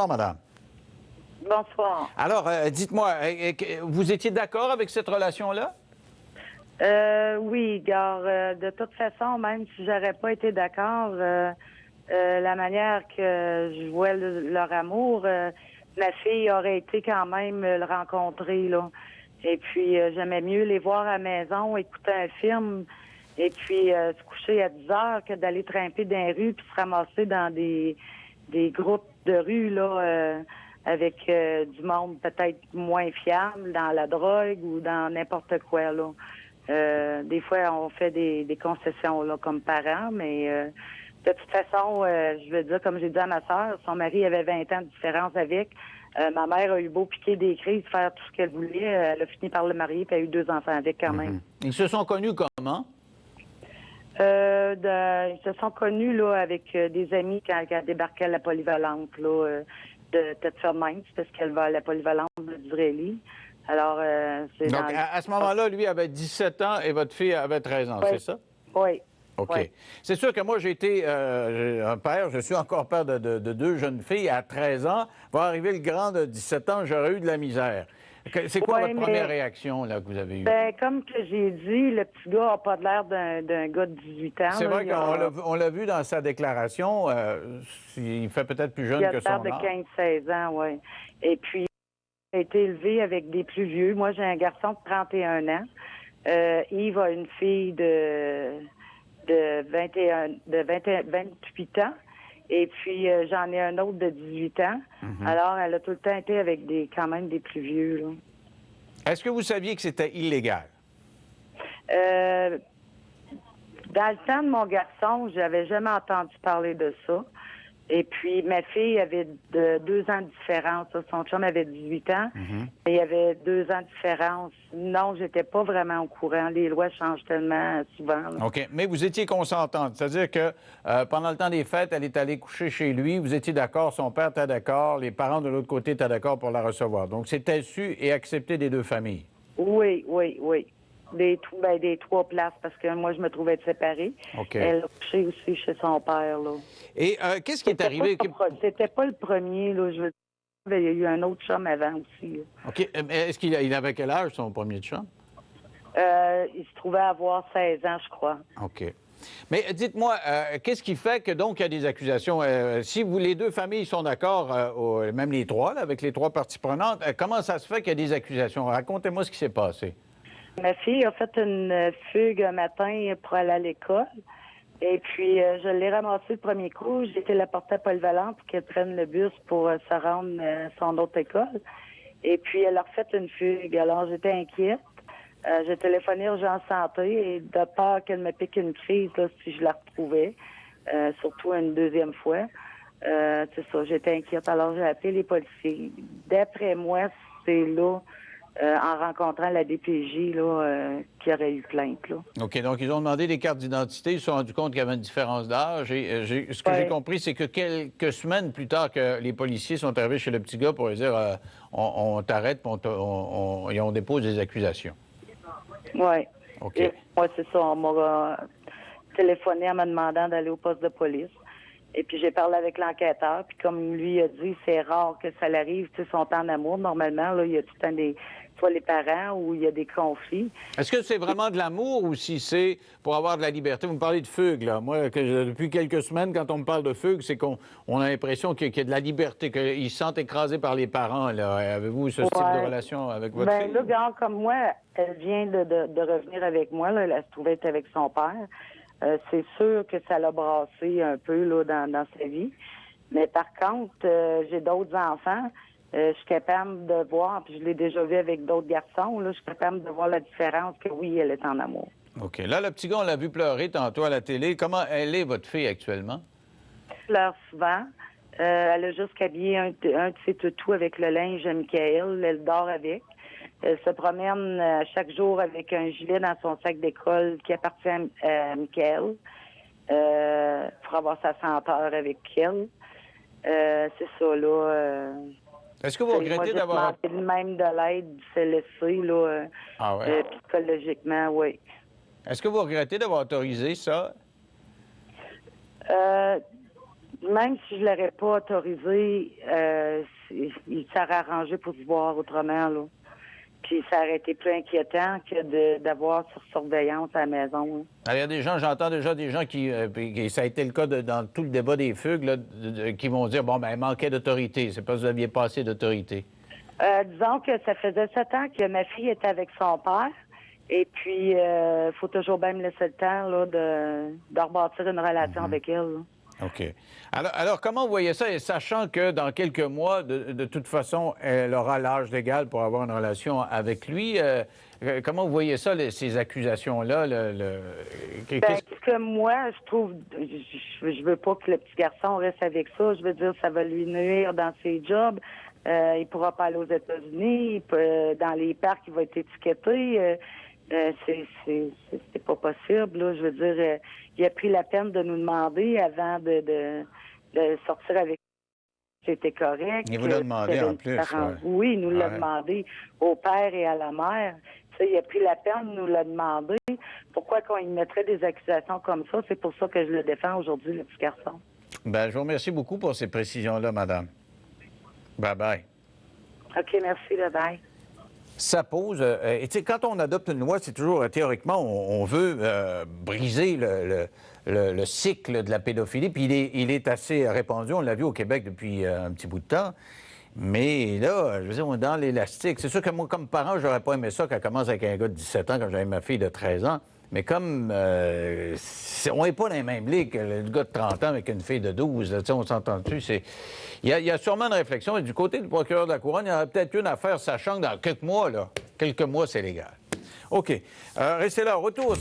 Bonsoir, madame. Bonsoir. Alors, dites-moi, vous étiez d'accord avec cette relation-là? Oui, gars, de toute façon, même si j'aurais pas été d'accord, la manière que je vois leur amour, ma fille aurait été quand même le rencontrer, là. Et puis, j'aimais mieux les voir à la maison, écouter un film, et puis se coucher à 10 heures que d'aller trimper dans les rues puis se ramasser dans des groupes de rue, là, avec du monde peut-être moins fiable, dans la drogue ou dans n'importe quoi, là. Des fois, on fait des concessions là, comme parents, mais de toute façon, je veux dire, comme j'ai dit à ma sœur, son mari avait 20 ans de différence avec. Ma mère a eu beau piquer des crises, faire tout ce qu'elle voulait. Elle a fini par le marier, puis elle a eu 2 enfants avec quand même. Ils se sont connus comment? Ils se sont connus là avec des amis quand elle débarquait à la polyvalente là, de Thetford Mines, parce qu'elle va à la polyvalente de Durelli. Alors, c'est Donc, dans... à ce moment-là, lui avait 17 ans et votre fille avait 13 ans, Oui. c'est ça? Oui. OK. Oui. C'est sûr que moi, j'ai été un père, je suis encore père de 2 jeunes filles à 13 ans. Va arriver le grand de 17 ans, j'aurais eu de la misère. C'est quoi votre première réaction là, que vous avez eue? Ben, comme que j'ai dit, le petit gars n'a pas l'air d'un gars de 18 ans. C'est vrai qu'on l'a vu dans sa déclaration. Il fait peut-être plus jeune que son âge. Il a l'air de 15-16 ans, oui. Et puis, il a été élevé avec des plus vieux. Moi, j'ai un garçon de 31 ans. Yves a une fille de 28 ans. Et puis, j'en ai un autre de 18 ans. Alors, elle a tout le temps été avec quand même des plus vieux, là. Est-ce que vous saviez que c'était illégal? Dans le temps de mon garçon, j'avais jamais entendu parler de ça. Et puis, ma fille avait 2 ans de différence. Son chum avait 18 ans. Et il y avait 2 ans de différence. Non, j'étais pas vraiment au courant. Les lois changent tellement souvent, là. OK. Mais vous étiez consentante. C'est-à-dire que pendant le temps des fêtes, elle est allée coucher chez lui. Vous étiez d'accord, son père était d'accord, les parents de l'autre côté étaient d'accord pour la recevoir. Donc, c'était su et accepté des 2 familles. Oui, oui, oui. Des 3 places, parce que moi, je me trouvais être séparée. OK. Elle a couché aussi chez son père, là. Et qu'est-ce qui est arrivé? C'était pas le premier, là. Je veux dire, il y a eu un autre chum avant aussi, là. OK. Mais est-ce qu'il avait quel âge, son premier chum? Il se trouvait avoir 16 ans, je crois. OK. Mais dites-moi, qu'est-ce qui fait que donc il y a des accusations? Si les 2 familles sont d'accord, même les 3, là, avec les 3 parties prenantes, comment ça se fait qu'il y a des accusations? Racontez-moi ce qui s'est passé. Ma fille a fait une fugue un matin pour aller à l'école. Et puis, je l'ai ramassée le premier coup. J'ai été la porter à polyvalente pour qu'elle prenne le bus pour se rendre à son autre école. Et puis, elle a refait une fugue. Alors, j'étais inquiète. J'ai téléphoné Urgence Santé et de peur qu'elle me pique une crise là, si je la retrouvais, surtout une deuxième fois. C'est ça, j'étais inquiète. Alors, j'ai appelé les policiers. D'après moi, c'est là, en rencontrant la DPJ, là, qu'il y aurait eu plainte, là. OK, donc ils ont demandé des cartes d'identité, ils se sont rendus compte qu'il y avait une différence d'âge. Et ce que j'ai compris, c'est que quelques semaines plus tard que les policiers sont arrivés chez le petit gars pour lui dire on t'arrête, puis et on dépose des accusations. Oui. OK. Moi, c'est ça. On m'a téléphoné en me demandant d'aller au poste de police. Et puis, j'ai parlé avec l'enquêteur. Puis, comme lui a dit, c'est rare que ça l'arrive. Tu sais, ils sont en amour. Normalement, là, il y a tout le temps soit les parents ou il y a des conflits. Est-ce que c'est vraiment de l'amour ou si c'est pour avoir de la liberté? Vous me parlez de fugue, là. Moi, depuis quelques semaines, quand on me parle de fugue, c'est qu'on a l'impression qu'il y a de la liberté, qu'ils se sentent écrasés par les parents, là. Avez-vous ce type de relation avec votre fille? Là, regarde, comme moi, elle vient de revenir avec moi, là. Elle se trouvait être avec son père. C'est sûr que ça l'a brassé un peu, là, dans sa vie. Mais par contre, j'ai d'autres enfants. Je suis capable de voir, puis je l'ai déjà vu avec d'autres garçons, là, je suis capable de voir la différence que oui, elle est en amour. OK. Là, le petit gars, on l'a vu pleurer tantôt à la télé. Comment elle est, votre fille, actuellement? Elle pleure souvent. Elle a juste habillé un de ses toutous avec le linge à Michael. Elle dort avec. Elle se promène chaque jour avec un gilet dans son sac d'école qui appartient à Michael pour avoir sa senteur avec elle. C'est ça, là. Est-ce que vous regrettez d'avoir... Même de l'aide du CLSC, là, psychologiquement, oui. Est-ce que vous regrettez d'avoir autorisé ça? même si je l'aurais pas autorisé, il s'aurait arrangé pour se voir autrement, là. Puis ça aurait été plus inquiétant que d'avoir sur surveillance à la maison, là. Alors, il y a des gens, j'entends déjà des gens puis ça a été le cas dans tout le débat des fugues, là, qui vont dire, bon, ben, il manquait d'autorité. C'est parce que vous n'aviez pas assez d'autorité. Disons que ça faisait 7 ans que ma fille était avec son père. Et puis, faut toujours bien me laisser le temps là, de rebâtir une relation avec elle, là. OK. Alors, comment vous voyez ça, et sachant que dans quelques mois, de toute façon, elle aura l'âge légal pour avoir une relation avec lui, comment vous voyez ça, ces accusations-là? Ce que moi, je trouve, je veux pas que le petit garçon reste avec ça. Je veux dire, ça va lui nuire dans ses jobs. Il pourra pas aller aux États-Unis. Dans les parcs, il va être étiqueté. C'est pas possible, là. Je veux dire, il a pris la peine de nous demander avant de sortir avec. C'était correct. Il vous l'a demandé en plus. Ouais. Oui, il nous l'a demandé au père et à la mère. Tu sais, il a pris la peine de nous l'a demandé. Pourquoi qu'on y mettrait des accusations comme ça? C'est pour ça que je le défends aujourd'hui, le petit garçon. Bien, je vous remercie beaucoup pour ces précisions-là, madame. Bye-bye. OK, merci, bye-bye. Ça pose... et tu sais, quand on adopte une loi, c'est toujours, théoriquement, on veut briser le cycle de la pédophilie, puis il est assez répandu. On l'a vu au Québec depuis un petit bout de temps. Mais là, je veux dire, on est dans l'élastique. C'est sûr que moi, comme parent, j'aurais pas aimé ça qu'elle commence avec un gars de 17 ans quand j'avais ma fille de 13 ans. Mais comme on n'est pas dans les mêmes ligues que le gars de 30 ans avec une fille de 12, là, on s'entend dessus. Il y a sûrement une réflexion. Et du côté du procureur de la Couronne, il y aurait peut-être une affaire, sachant que dans quelques mois, c'est légal. OK. Restez là. Retour.